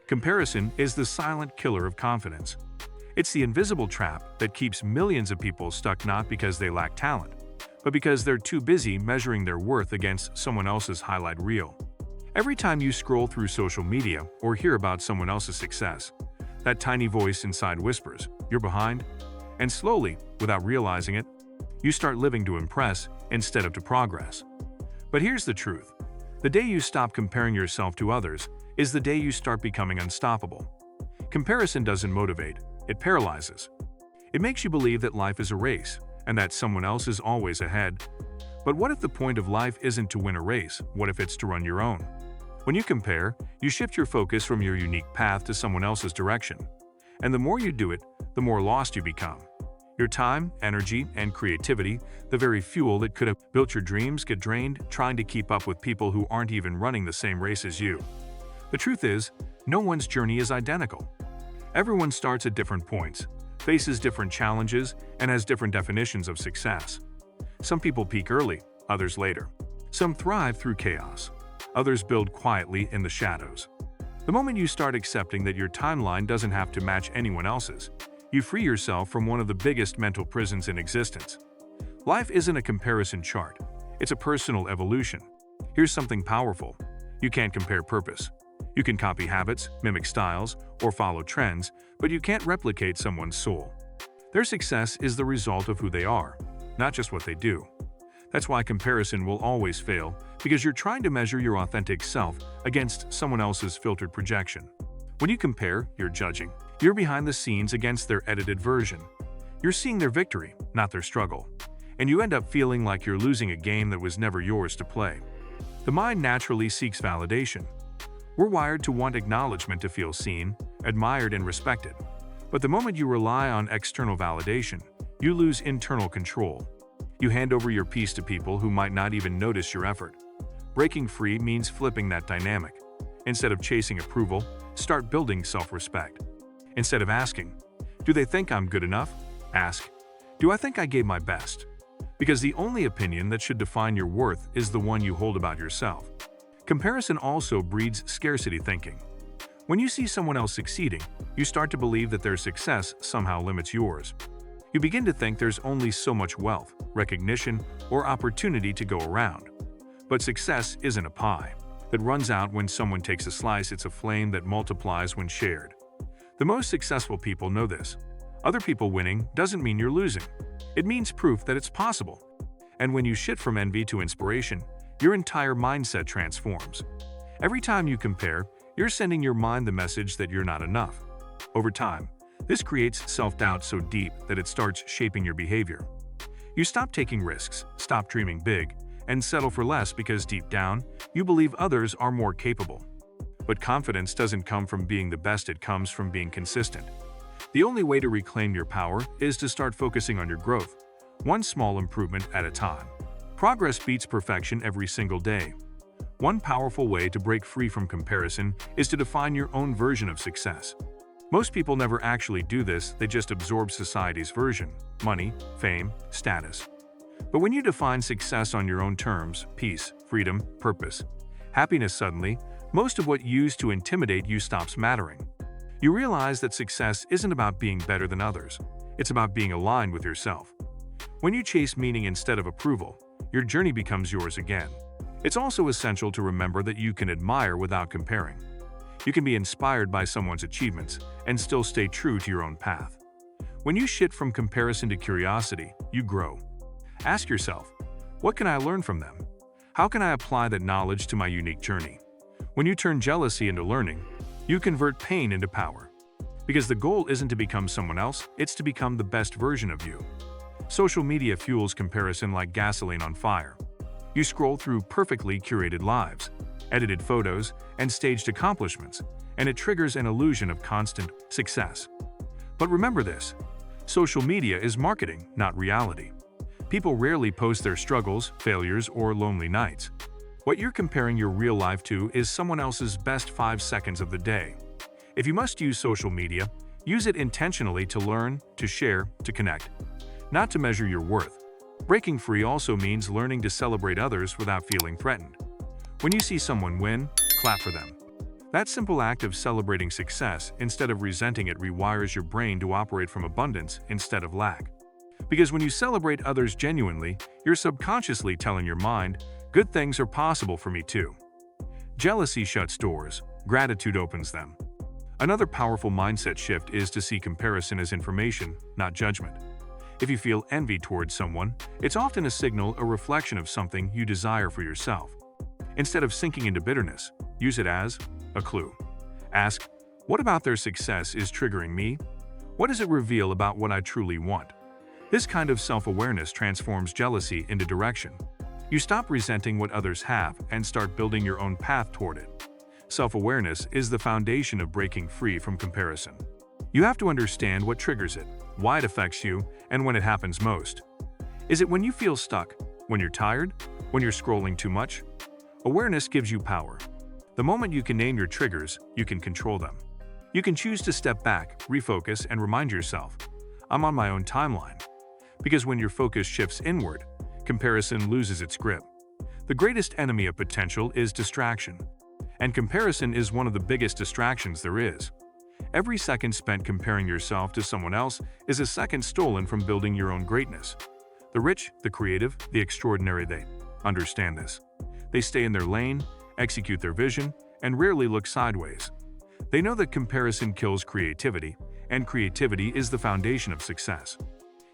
Comparison is the silent killer of confidence. It's the invisible trap that keeps millions of people stuck not because they lack talent, but because they're too busy measuring their worth against someone else's highlight reel. Every time you scroll through social media or hear about someone else's success, that tiny voice inside whispers, "You're behind." And slowly, without realizing it, you start living to impress instead of to progress. But here's the truth. The day you stop comparing yourself to others is the day you start becoming unstoppable. Comparison doesn't motivate, it paralyzes. It makes you believe that life is a race and that someone else is always ahead. But what if the point of life isn't to win a race? What if it's to run your own? When you compare, you shift your focus from your unique path to someone else's direction. And the more you do it, the more lost you become. Your time, energy, and creativity, the very fuel that could have built your dreams, get drained trying to keep up with people who aren't even running the same race as you. The truth is, no one's journey is identical. Everyone starts at different points, faces different challenges, and has different definitions of success. Some people peak early, others later. Some thrive through chaos. Others build quietly in the shadows. The moment you start accepting that your timeline doesn't have to match anyone else's, you free yourself from one of the biggest mental prisons in existence. Life isn't a comparison chart. It's a personal evolution. Here's something powerful. You can't compare purpose. You can copy habits, mimic styles, or follow trends, but you can't replicate someone's soul. Their success is the result of who they are, not just what they do. That's why comparison will always fail, because you're trying to measure your authentic self against someone else's filtered projection. When you compare, you're judging. You're behind the scenes against their edited version. You're seeing their victory, not their struggle. And you end up feeling like you're losing a game that was never yours to play. The mind naturally seeks validation. We're wired to want acknowledgement, to feel seen, admired, and respected. But the moment you rely on external validation, you lose internal control. You hand over your peace to people who might not even notice your effort. Breaking free means flipping that dynamic. Instead of chasing approval, start building self-respect. Instead of asking, "Do they think I'm good enough?" ask, "Do I think I gave my best?" Because the only opinion that should define your worth is the one you hold about yourself. Comparison also breeds scarcity thinking. When you see someone else succeeding, you start to believe that their success somehow limits yours. You begin to think there's only so much wealth, recognition, or opportunity to go around. But success isn't a pie that runs out when someone takes a slice. It's a flame that multiplies when shared. The most successful people know this. Other people winning doesn't mean you're losing. It means proof that it's possible. And when you shift from envy to inspiration, your entire mindset transforms. Every time you compare, you're sending your mind the message that you're not enough. Over time, this creates self-doubt so deep that it starts shaping your behavior. You stop taking risks, stop dreaming big, and settle for less because deep down, you believe others are more capable. But confidence doesn't come from being the best, it comes from being consistent. The only way to reclaim your power is to start focusing on your growth, one small improvement at a time. Progress beats perfection every single day. One powerful way to break free from comparison is to define your own version of success. Most people never actually do this, they just absorb society's version: money, fame, status. But when you define success on your own terms, peace, freedom, purpose, happiness, suddenly, most of what used to intimidate you stops mattering. You realize that success isn't about being better than others, it's about being aligned with yourself. When you chase meaning instead of approval, your journey becomes yours again. It's also essential to remember that you can admire without comparing. You can be inspired by someone's achievements and still stay true to your own path. When you shift from comparison to curiosity, you grow. Ask yourself, what can I learn from them? How can I apply that knowledge to my unique journey? When you turn jealousy into learning, you convert pain into power. Because the goal isn't to become someone else, it's to become the best version of you. Social media fuels comparison like gasoline on fire. You scroll through perfectly curated lives, edited photos, and staged accomplishments, and it triggers an illusion of constant success. But remember this, social media is marketing, not reality. People rarely post their struggles, failures, or lonely nights. What you're comparing your real life to is someone else's best 5 seconds of the day. If you must use social media, use it intentionally to learn, to share, to connect, not to measure your worth. Breaking free also means learning to celebrate others without feeling threatened. When you see someone win, clap for them. That simple act of celebrating success instead of resenting it rewires your brain to operate from abundance instead of lack. Because when you celebrate others genuinely, you're subconsciously telling your mind, good things are possible for me too. Jealousy shuts doors, gratitude opens them. Another powerful mindset shift is to see comparison as information, not judgment. If you feel envy towards someone, it's often a signal, a reflection of something you desire for yourself. Instead of sinking into bitterness, use it as a clue. Ask, what about their success is triggering me? What does it reveal about what I truly want? This kind of self-awareness transforms jealousy into direction. You stop resenting what others have and start building your own path toward it. Self-awareness is the foundation of breaking free from comparison. You have to understand what triggers it, why it affects you, and when it happens most. Is it when you feel stuck? When you're tired? When you're scrolling too much? Awareness gives you power. The moment you can name your triggers, you can control them. You can choose to step back, refocus, and remind yourself, I'm on my own timeline. Because when your focus shifts inward, comparison loses its grip. The greatest enemy of potential is distraction. And comparison is one of the biggest distractions there is. Every second spent comparing yourself to someone else is a second stolen from building your own greatness. The rich, the creative, the extraordinary, they understand this. They stay in their lane, execute their vision, and rarely look sideways. They know that comparison kills creativity, and creativity is the foundation of success.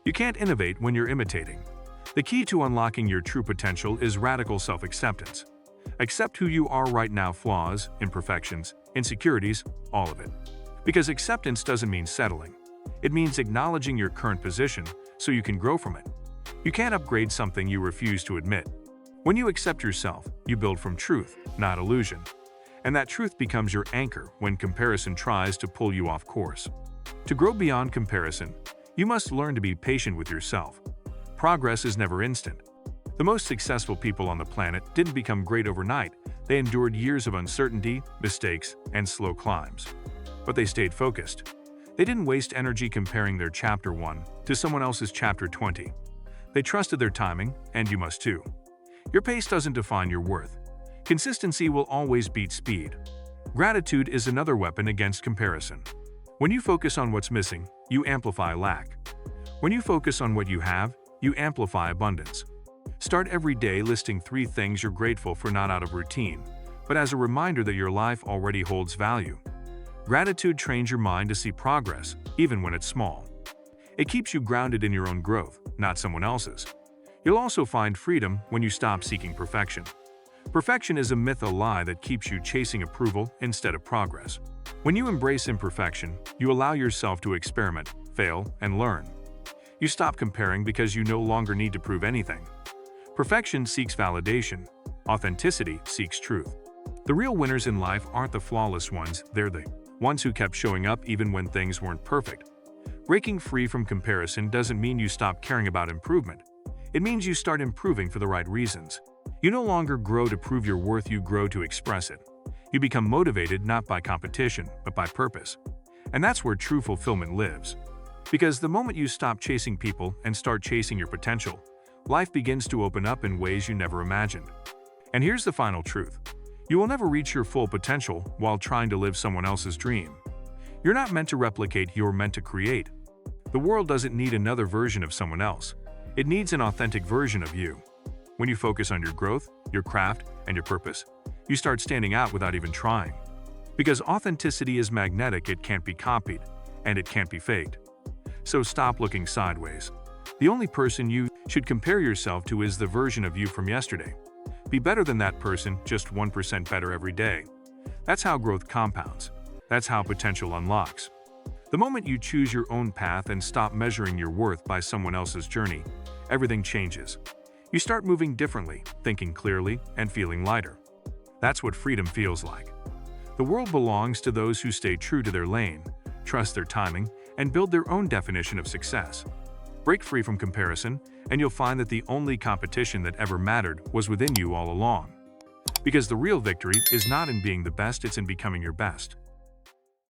You can't innovate when you're imitating. The key to unlocking your true potential is radical self-acceptance. Accept who you are right now, flaws, imperfections, insecurities, all of it. Because acceptance doesn't mean settling. It means acknowledging your current position so you can grow from it. You can't upgrade something you refuse to admit. When you accept yourself, you build from truth, not illusion. And that truth becomes your anchor when comparison tries to pull you off course. To grow beyond comparison, you must learn to be patient with yourself. Progress is never instant. The most successful people on the planet didn't become great overnight. They endured years of uncertainty, mistakes, and slow climbs. But they stayed focused. They didn't waste energy comparing their chapter 1 to someone else's chapter 20. They trusted their timing, and you must too. Your pace doesn't define your worth. Consistency will always beat speed. Gratitude is another weapon against comparison. When you focus on what's missing, you amplify lack. When you focus on what you have, you amplify abundance. Start every day listing 3 things you're grateful for, not out of routine, but as a reminder that your life already holds value. Gratitude trains your mind to see progress, even when it's small. It keeps you grounded in your own growth, not someone else's. You'll also find freedom when you stop seeking perfection. Perfection is a myth, a lie that keeps you chasing approval instead of progress. When you embrace imperfection, you allow yourself to experiment, fail, and learn. You stop comparing because you no longer need to prove anything. Perfection seeks validation. Authenticity seeks truth. The real winners in life aren't the flawless ones, they're the ones who kept showing up even when things weren't perfect. Breaking free from comparison doesn't mean you stop caring about improvement. It means you start improving for the right reasons. You no longer grow to prove your worth, you grow to express it. You become motivated not by competition, but by purpose. And that's where true fulfillment lives. Because the moment you stop chasing people and start chasing your potential, life begins to open up in ways you never imagined. And here's the final truth. You will never reach your full potential while trying to live someone else's dream. You're not meant to replicate, you're meant to create. The world doesn't need another version of someone else. It needs an authentic version of you. When you focus on your growth, your craft, and your purpose, you start standing out without even trying. Because authenticity is magnetic, it can't be copied, and it can't be faked. So stop looking sideways. The only person you should compare yourself to is the version of you from yesterday. Be better than that person, just 1% better every day. That's how growth compounds. That's how potential unlocks. The moment you choose your own path and stop measuring your worth by someone else's journey, everything changes. You start moving differently, thinking clearly, and feeling lighter. That's what freedom feels like. The world belongs to those who stay true to their lane, trust their timing, and build their own definition of success. Break free from comparison, and you'll find that the only competition that ever mattered was within you all along. Because the real victory is not in being the best, it's in becoming your best.